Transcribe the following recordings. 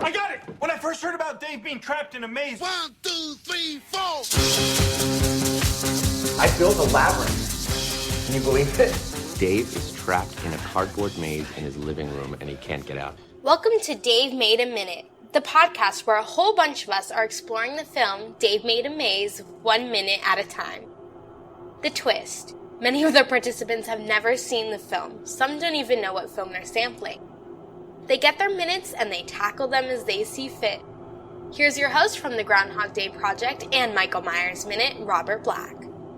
I got it! When I first heard about Dave being trapped in a maze... 1, 2, 3, 4! I built a labyrinth. Can you believe it? Dave is trapped in a cardboard maze in his living room and he can't get out. Welcome to Dave Made a Minute, the podcast where a whole bunch of us are exploring the film Dave Made a Maze 1 minute at a time. The twist. Many of the participants have never seen the film. Some don't even know what film they're sampling. They get their minutes and they tackle them as they see fit. Here's your host from the Groundhog Day Project and Michael Myers Minute, Robert Black.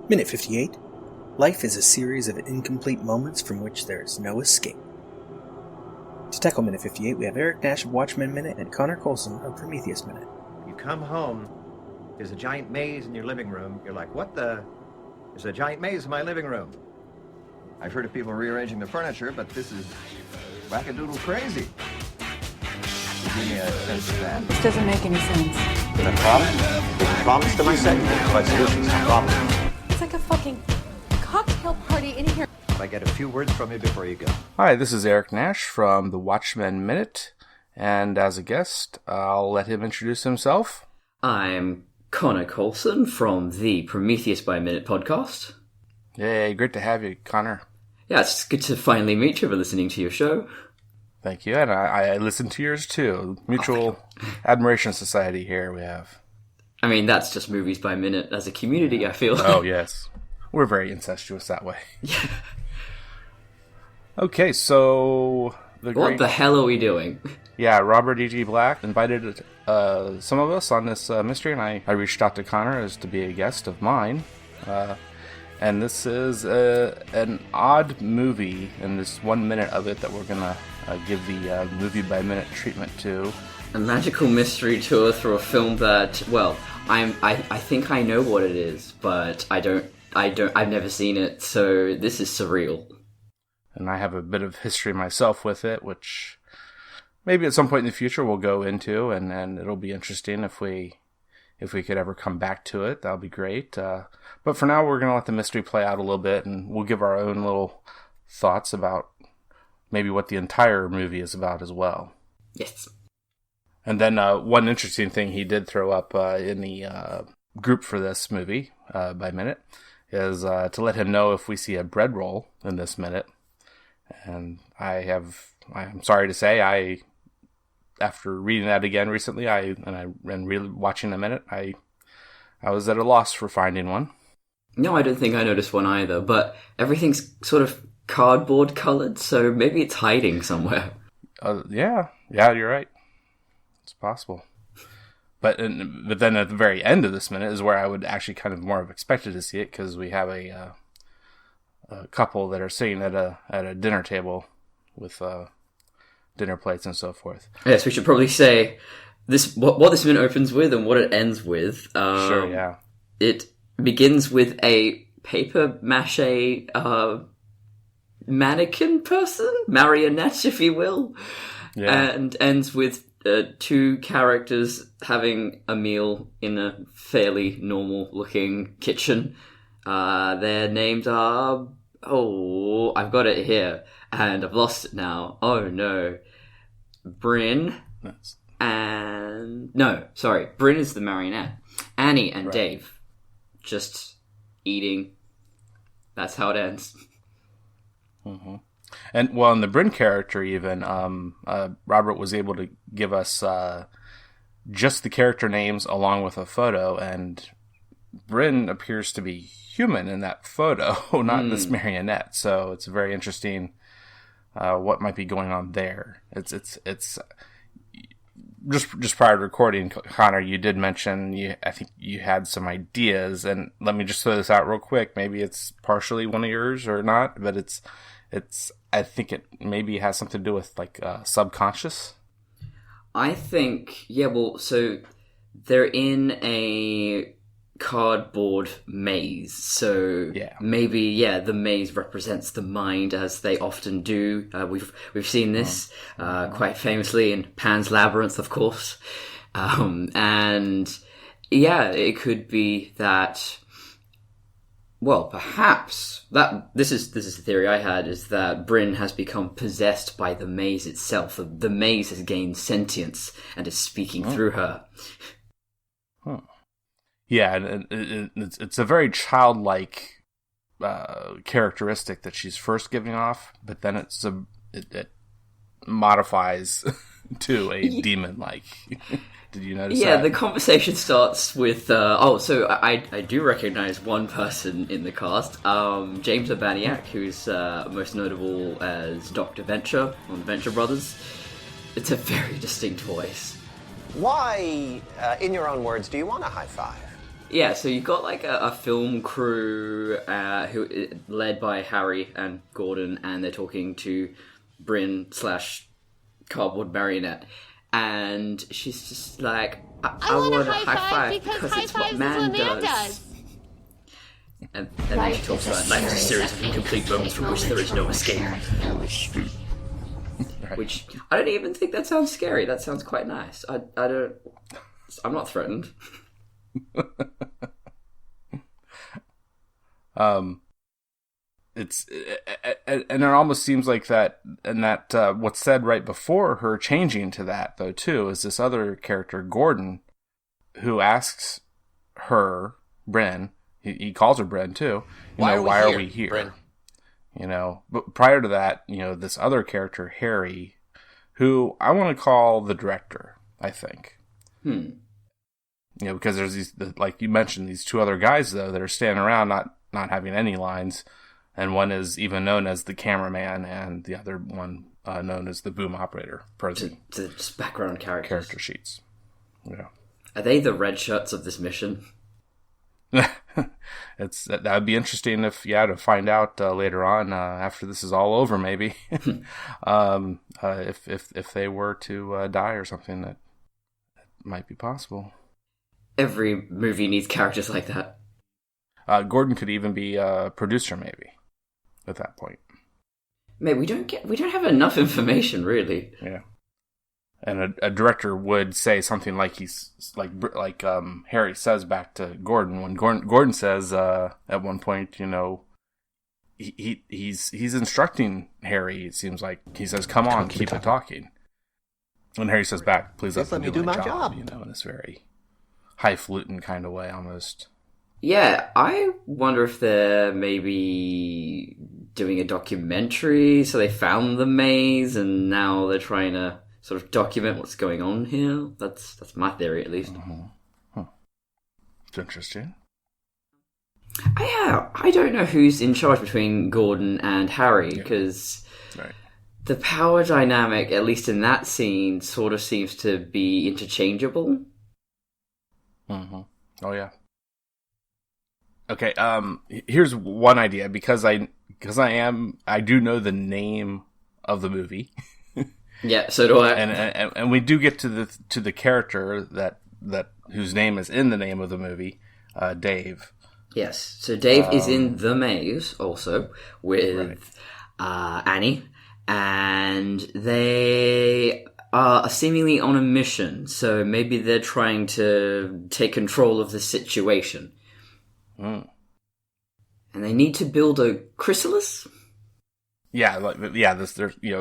Minute 58. Life is a series of incomplete moments from which there is no escape. To tackle Minute 58, we have Eric Nash of Watchmen Minute and Connor Coulson of Prometheus Minute. You come home, there's a giant maze in your living room. You're like, what the... There's a giant maze in my living room. I've heard of people rearranging the furniture, but this is wackadoodle crazy. Give me a sense of that. This doesn't make any sense. The problem? The promise to myself? My solution's no problem. It's like a fucking cocktail party in here. I get a few words from you before you go. Hi, this is Eric Nash from the Watchmen Minute, and as a guest, I'll let him introduce himself. I'm Connor Coulson from the Prometheus by Minute podcast. Yay, great to have you, Connor. Yeah, it's good to finally meet you for listening to your show. Thank you, and I listen to yours too. Mutual Admiration Society here we have. I mean, that's just movies by minute as a community, I feel. Oh, yes. We're very incestuous that way. Yeah. Okay, so... What the hell are we doing? Yeah, Robert E.G. Black invited some of us on this mystery, and I reached out to Connor as to be a guest of mine. And this is an odd movie, and this 1 minute of it that we're going to give the movie-by-minute treatment to. A magical mystery tour through a film that, well, I think I know what it is, but I've never seen it, so this is surreal. And I have a bit of history myself with it, which maybe at some point in the future we'll go into, and it'll be interesting if we could ever come back to it. That'll be great. But for now, we're going to let the mystery play out a little bit, and we'll give our own little thoughts about maybe what the entire movie is about as well. Yes. And then one interesting thing he did throw up in the group for this movie by minute is to let him know if we see a bread roll in this minute. And I'm sorry to say, after reading that again recently, and really watching a minute, I was at a loss for finding one. No, I don't think I noticed one either, but everything's sort of cardboard colored, so maybe it's hiding somewhere. Yeah, you're right. It's possible. But then at the very end of this minute is where I would actually kind of more have expected to see it, because we have a couple that are sitting at a dinner table with dinner plates and so forth. Yes, we should probably say what this minute opens with and what it ends with. Sure, yeah. It begins with a paper mache mannequin person, marionette, if you will, and ends with two characters having a meal in a fairly normal-looking kitchen. Their names are... Oh, I've got it here, and I've lost it now. Oh, no. Bryn and... No, sorry. Bryn is the marionette. Annie and Dave just eating. That's how it ends. Mm-hmm. And, well, in the Bryn character even, Robert was able to give us just the character names along with a photo, and Bryn appears to be human in that photo, not this marionette. So it's very interesting what might be going on there. It's just prior to recording, Connor, you did mention I think you had some ideas, and let me just throw this out real quick. Maybe it's partially one of yours or not, but it's I think it maybe has something to do with like subconscious. I think so they're in a cardboard maze, so maybe the maze represents the mind, as they often do. We've seen this quite famously in Pan's Labyrinth, of course, and it could be that Well, perhaps this is the theory I had, is that Bryn has become possessed by the maze itself. The maze has gained sentience and is speaking through her. Huh. Yeah, and it's a very childlike characteristic that she's first giving off, but then it modifies to a demon-like. Did you notice that? Yeah, the conversation starts with, so I do recognize one person in the cast, James Urbaniak, who's most notable as Dr. Venture on Venture Brothers. It's a very distinct voice. Why, in your own words, do you want a high five? Yeah, so you've got like a film crew who led by Harry and Gordon, and they're talking to Bryn / cardboard marionette. And she's just like, I want a high five because it's what man does. And then she talks about life is a series of incomplete moments from which there is no escape. Which, I don't even think that sounds scary. That sounds quite nice. I'm not threatened. And it almost seems like that, and that what's said right before her changing to that, though, too, is this other character, Gordon, who asks her, Bryn, he calls her Bryn, too, why are we here? Bryn? But prior to that, this other character, Harry, who I want to call the director, I think. Because there's these, like you mentioned, these two other guys, though, that are standing around not having any lines. And one is even known as the cameraman, and the other one known as the boom operator. Just background characters. Character sheets. Yeah. Are they the red shirts of this mission? That would be interesting to find out later on after this is all over, maybe. If they were to die or something, that might be possible. Every movie needs characters like that. Gordon could even be a producer, maybe. At that point, mate, we don't have enough information, really. Yeah, and a director would say something like Harry says back to Gordon when Gordon says at one point, he's instructing Harry. It seems like he says, "Come on, keep it talking." And Harry says back, "Please let me do my job." In this very highfalutin kind of way, almost. Yeah, I wonder if they're maybe doing a documentary, so they found the maze, and now they're trying to sort of document what's going on here. That's my theory, at least. Mm-hmm. Huh. It's interesting. I don't know who's in charge between Gordon and Harry, because the power dynamic, at least in that scene, sort of seems to be interchangeable. Mm-hmm. Oh, yeah. Okay, here's one idea, because I do know the name of the movie. Yeah, so do I. And we do get to the character that whose name is in the name of the movie, Dave. Yes, so Dave is in The Maze also with Annie, and they are seemingly on a mission. So maybe they're trying to take control of the situation. Mm. And they need to build a chrysalis? Yeah,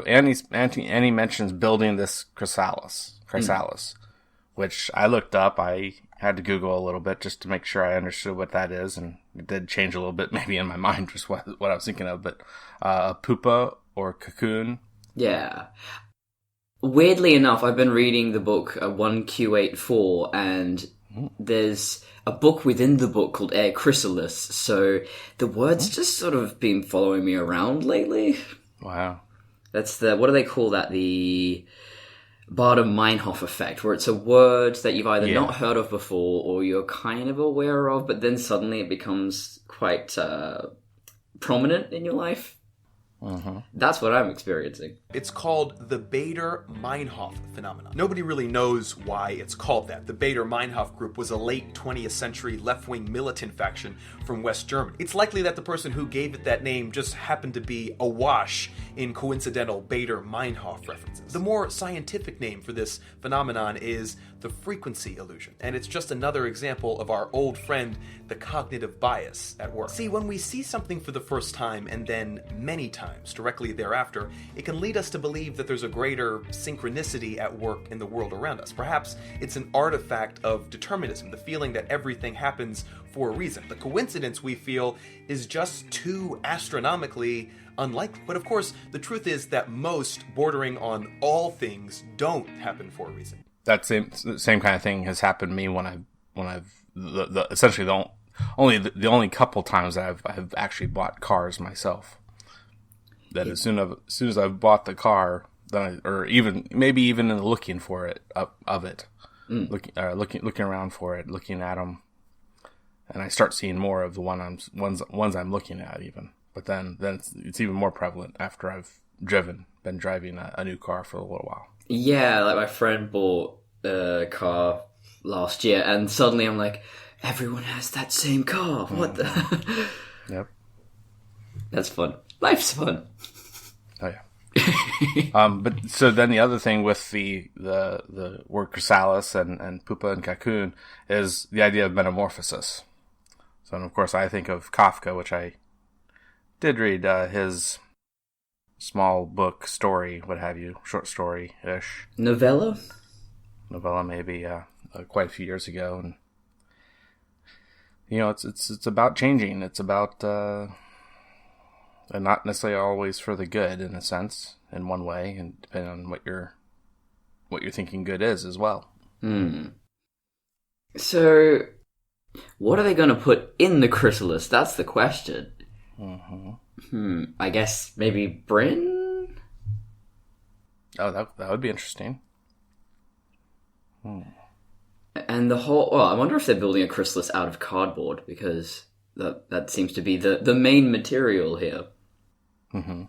Annie mentions building this chrysalis, which I looked up. I had to Google a little bit just to make sure I understood what that is, and it did change a little bit maybe in my mind just what I was thinking of, but a pupa or cocoon. Yeah. Weirdly enough, I've been reading the book 1Q84, and there's a book within the book called Air Chrysalis, so the word's just sort of been following me around lately. Wow. That's what do they call that? The Baader-Meinhof effect, where it's a word that you've either not heard of before or you're kind of aware of, but then suddenly it becomes quite prominent in your life. That's what I'm experiencing. It's called the Bader-Meinhof phenomenon. Nobody really knows why it's called that. The Bader-Meinhof group was a late 20th century left-wing militant faction from West Germany. It's likely that the person who gave it that name just happened to be awash in coincidental Bader-Meinhof references. The more scientific name for this phenomenon is the frequency illusion, and it's just another example of our old friend, the cognitive bias, at work. See, when we see something for the first time and then many times directly thereafter, it can lead us to believe that there's a greater synchronicity at work in the world around us. Perhaps it's an artifact of determinism, the feeling that everything happens for a reason. The coincidence we feel is just too astronomically unlikely. But of course, the truth is that most, bordering on all things, don't happen for a reason. That same kind of thing has happened to me when I've essentially the only couple times that I've actually bought cars myself. That as soon as I've bought the car, then maybe even in looking for it looking around for it, looking at them, and I start seeing more of the ones I'm looking at even. But then it's even more prevalent after I've been driving a new car for a little while. Yeah, like my friend bought a car last year, and suddenly I'm like, everyone has that same car. What the? Yep. That's fun. Life's fun. Oh yeah. But so then the other thing with the word chrysalis and pupa and cocoon is the idea of metamorphosis. So, and of course, I think of Kafka, which I did read his small book story, what have you, short story-ish. Novella, maybe, quite a few years ago, and it's about changing. It's about and not necessarily always for the good, in a sense, in one way, and depending on what you're thinking good is as well. So, what are they going to put in the chrysalis? That's the question. I guess maybe Bryn? Oh, that would be interesting. And I wonder if they're building a chrysalis out of cardboard, because that seems to be the main material here. And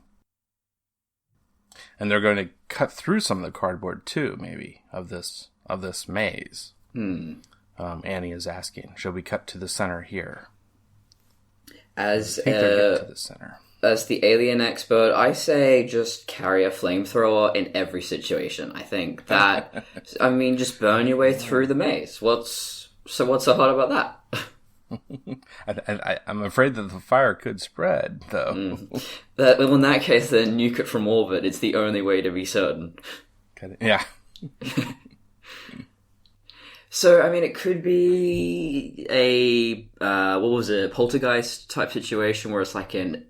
they're going to cut through some of the cardboard too, maybe, of this maze. Annie is asking, should we cut to the center here? As I think they're getting to the center. As the alien expert, I say just carry a flamethrower in every situation. I think that, just burn your way through the maze. What's so hard about that? I'm afraid that the fire could spread, though. Well, in that case, then nuke it from orbit. It's the only way to be certain. Yeah. So, it could be a poltergeist type situation where it's like a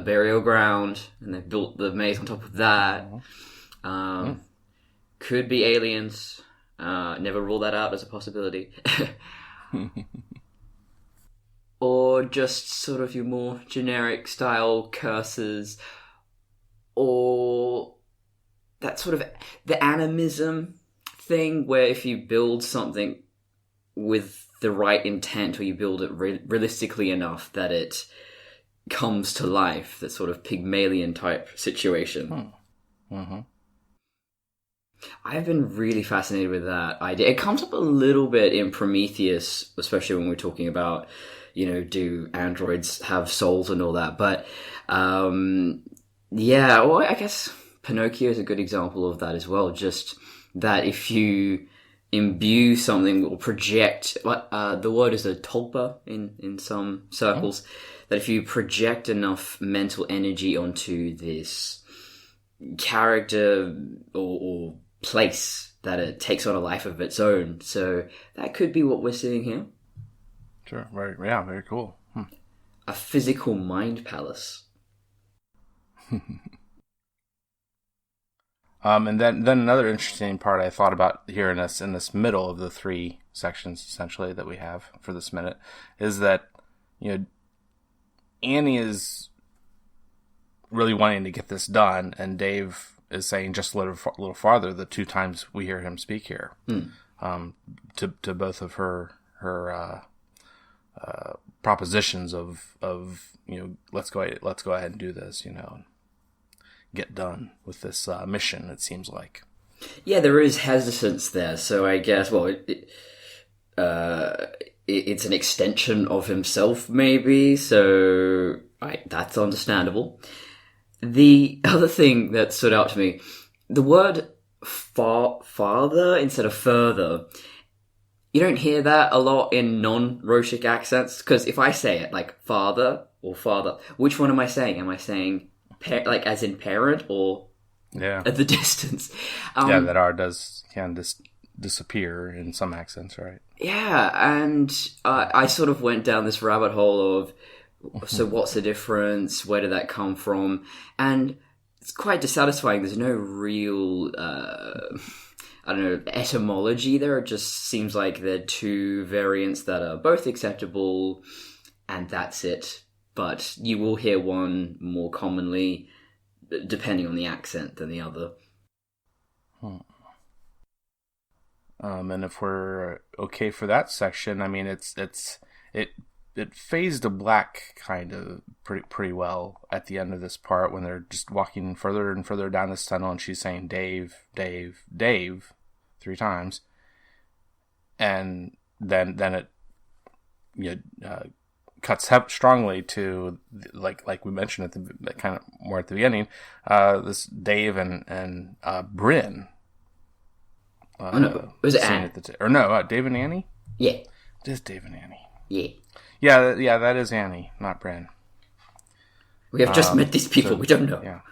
burial ground, and they've built the maze on top of that. Could be aliens. Never rule that out as a possibility. Or just sort of your more generic style curses, or that sort of the animism thing where if you build something with the right intent, or you build it realistically enough that it comes to life, that sort of Pygmalion type situation. I've been really fascinated with that idea. It comes up a little bit in Prometheus, especially when we're talking about, do androids have souls and all that. But, I guess Pinocchio is a good example of that as well. Just that if you imbue something or project, the word is a tulpa in some circles, that if you project enough mental energy onto this character or place, that it takes on a life of its own. So that could be what we're seeing here. Sure. Very cool. A physical mind palace. And then another interesting part I thought about here in this middle of the three sections essentially that we have for this minute is that Annie is really wanting to get this done, and Dave is saying just a little farther the two times we hear him speak here, to both of her propositions of let's go ahead and do this, get done with this mission, it seems like. Yeah, there is hesitance there, so I guess, well, it's an extension of himself, maybe, so that's understandable. The other thing that stood out to me, the word father instead of further, you don't hear that a lot in non-Roshic accents, because if I say it, like father or father, which one am I saying? Am I saying, like, as in parent, or at the distance? That R can disappear in some accents, right? Yeah, and I sort of went down this rabbit hole of, so what's the difference? Where did that come from? And it's quite dissatisfying. There's no real, etymology there. It just seems like they're two variants that are both acceptable, and that's it. But you will hear one more commonly, depending on the accent, than the other. And if we're okay for that section, I mean, it fades to black kind of pretty well at the end of this part when they're just walking further and further down this tunnel, and she's saying Dave, Dave, Dave 3 times, and then it cuts strongly to like we mentioned at the kind of more at the beginning, this Dave and Bryn. Was it Anne? Dave and Annie? Yeah. It is Dave and Annie. Yeah. Yeah, that is Annie, not Bryn. We have just met these people, we don't know. Yeah.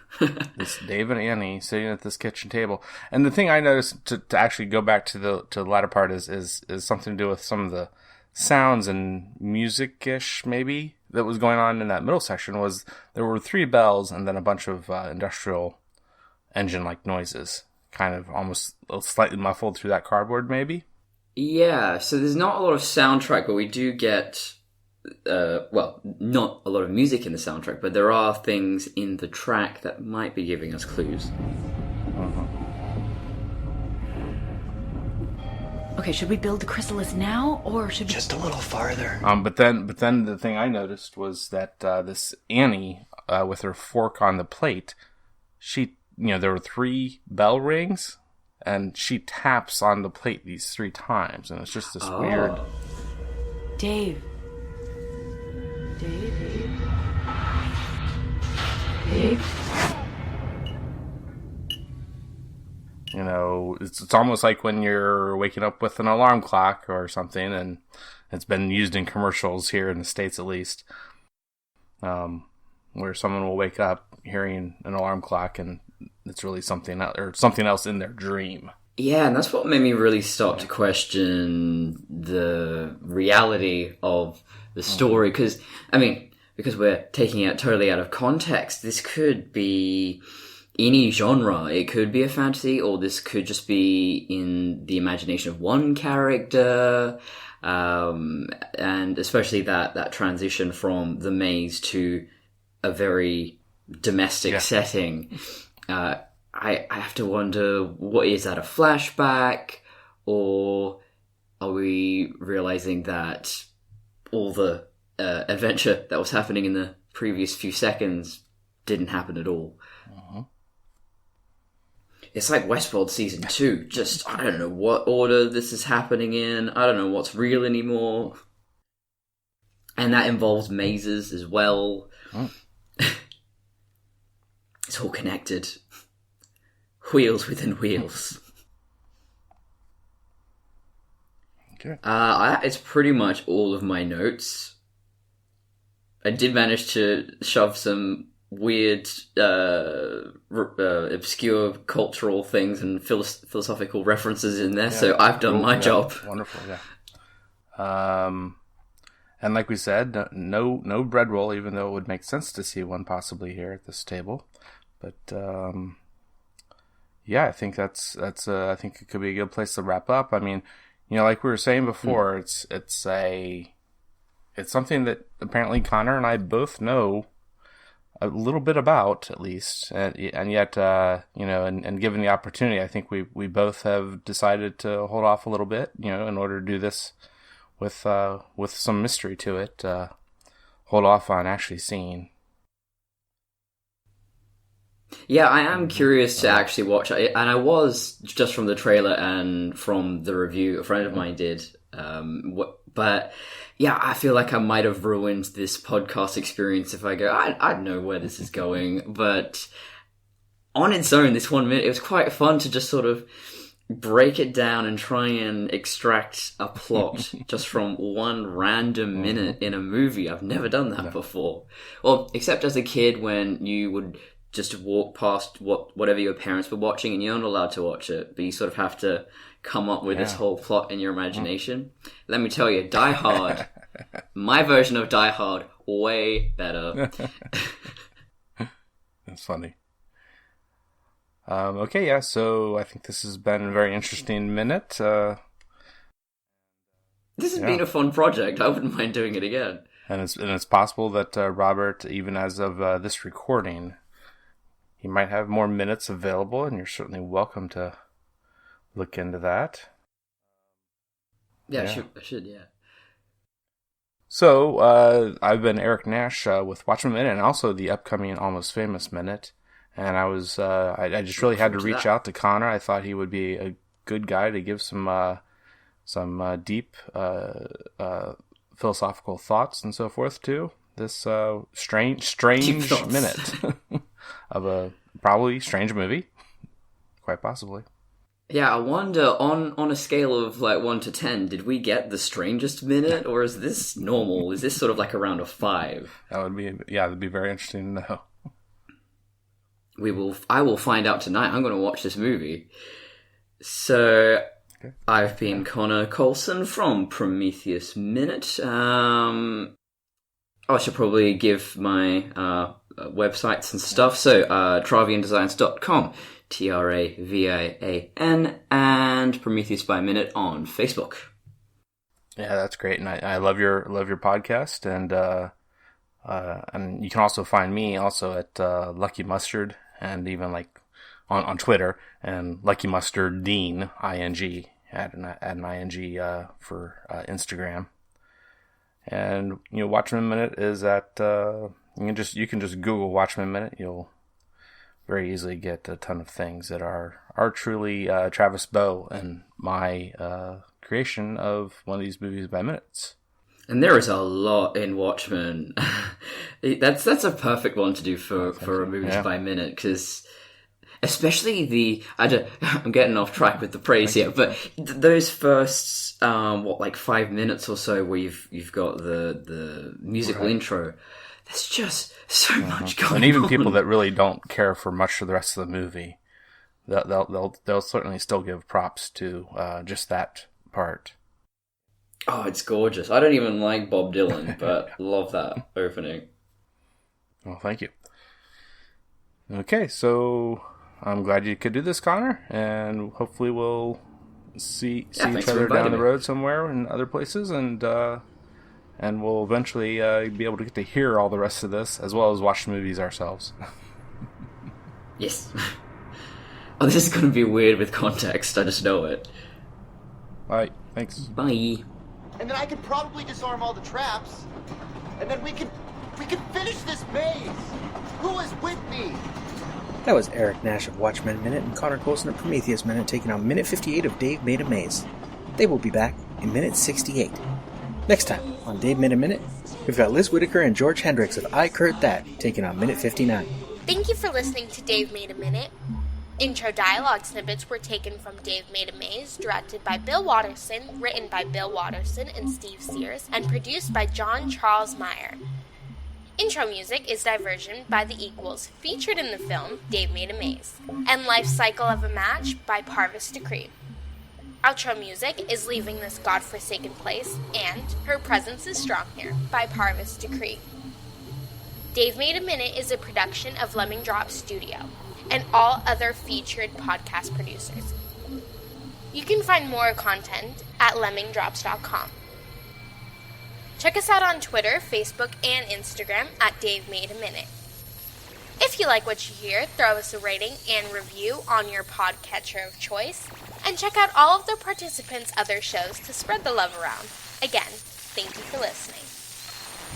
This Dave and Annie sitting at this kitchen table. And the thing I noticed, to actually go back to the latter part, is something to do with some of the sounds and music-ish, maybe, that was going on in that middle section. Was there were 3 bells and then a bunch of industrial engine-like noises, kind of almost slightly muffled through that cardboard, maybe? Yeah, so there's not a lot of soundtrack, but we do get, not a lot of music in the soundtrack, but there are things in the track that might be giving us clues. Okay, should we build the chrysalis now, or should we... Just a little farther. But then the thing I noticed was that this Annie, with her fork on the plate, she, there were 3 bell rings, and she taps on the plate these 3 times, and it's just this weird... Dave. Dave. Dave. It's almost like when you're waking up with an alarm clock or something, and it's been used in commercials here in the States at least, where someone will wake up hearing an alarm clock and it's really something else in their dream. Yeah, and that's what made me really start to question the reality of the story, because we're taking it totally out of context. This could be any genre. It could be a fantasy, or this could just be in the imagination of one character, and especially that transition from the maze to a very domestic setting. I have to wonder, what is that, a flashback, or are we realizing that all the adventure that was happening in the previous few seconds didn't happen at all? It's like Westworld Season 2. Just, I don't know what order this is happening in. I don't know what's real anymore. And that involves mazes as well. It's all connected. Wheels within wheels. Okay. It's pretty much all of my notes. I did manage to shove some weird, obscure cultural things and philosophical references in there, so I've done my job. Wonderful, yeah. And like we said, no bread roll, even though it would make sense to see one possibly here at this table. But I think that's I think it could be a good place to wrap up. I mean, like we were saying before, it's something that apparently Connor and I both know a little bit about, at least, and yet, and given the opportunity, I think we both have decided to hold off a little bit, in order to do this with some mystery to it. Hold off on actually seeing. Yeah, I am curious to actually watch it, and I was just from the trailer and from the review a friend of mine did. But yeah, I feel like I might have ruined this podcast experience if I go, I know where this is going. But on its own, this 1 minute, it was quite fun to just sort of break it down and try and extract a plot just from one random minute in a movie. I've never done that before. Well, except as a kid when you would just walk past whatever your parents were watching and you're not allowed to watch it, but you sort of have to come up with this whole plot in your imagination. Let me tell you, Die Hard, my version of Die Hard, way better. That's funny. Okay, yeah, so I think this has been a very interesting minute. This has been a fun project. I wouldn't mind doing it again. And it's possible that Robert, even as of this recording, he might have more minutes available, and you're certainly welcome to look into that. Yeah. I should, yeah. So, I've been Eric Nash with Watchmen Minute, and also the upcoming Almost Famous Minute. And I was, I just really had to reach out to Connor. I thought he would be a good guy to give some deep philosophical thoughts and so forth to this strange minute of a probably strange movie, quite possibly. Yeah, I wonder, on a scale of like 1 to 10, did we get the strangest minute, or is this normal? Is this sort of like around a 5? That'd be very interesting to know. I will find out tonight. I'm going to watch this movie. So, okay. I've been Connor Coulson from Prometheus Minute. I should probably give my websites and stuff. So, traviandesigns.com, TRAVIAN, and Prometheus by Minute on Facebook. Yeah, that's great, and I love your podcast, and you can also find me also at Lucky Mustard, and even like on Twitter, and Lucky Mustard Dean ING add an ING for Instagram. And Watchmen Minute is at you can just Google Watchmen Minute. You'll very easily get a ton of things that are truly Travis Bow and my creation of one of these movies by minutes. And there is a lot in Watchmen. That's a perfect one to do for a movies by minute, because especially I'm getting off track with the praise here, but those first 5 minutes or so where you've got the musical intro. There's just so much going on. And even people that really don't care for much of the rest of the movie, they'll certainly still give props to just that part. Oh, it's gorgeous. I don't even like Bob Dylan, but love that opening. Well, thank you. Okay, so I'm glad you could do this, Connor, and hopefully we'll see each other down the road somewhere in other places, and we'll eventually be able to get to hear all the rest of this, as well as watch the movies ourselves. Yes. Oh, this is going to be weird with context, I just know it. Alright, thanks. Bye. And then I could probably disarm all the traps, and then we could finish this maze. Who is with me? That was Eric Nash of Watchmen Minute and Connor Coulson of Prometheus Minute taking on Minute 58 of Dave Made a Maze. They will be back in Minute 68. Next time on Dave Made a Minute, we've got Liz Whitaker and George Hendricks of I Curt That taking on Minute 59. Thank you for listening to Dave Made a Minute. Intro dialogue snippets were taken from Dave Made a Maze, directed by Bill Watterson, written by Bill Watterson and Steve Sears, and produced by John Charles Meyer. Intro music is Diversion by The Equals, featured in the film Dave Made a Maze, and Life Cycle of a Match by Parvis Decree. Outro music is Leaving This God-Forsaken Place and Her Presence is Strong Here by Parvis Decree. Dave Made a Minute is a production of Lemming Drop Studio and all other featured podcast producers. You can find more content at lemmingdrops.com. Check us out on Twitter, Facebook, and Instagram at Dave Made a Minute. If you like what you hear, throw us a rating and review on your podcatcher of choice, and check out all of the participants' other shows to spread the love around. Again, thank you for listening.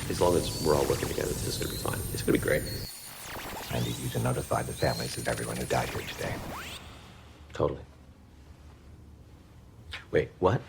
As long as we're all working together, this is going to be fine. It's going to be great. I need you to notify the families of everyone who died here today. Totally. Wait, what?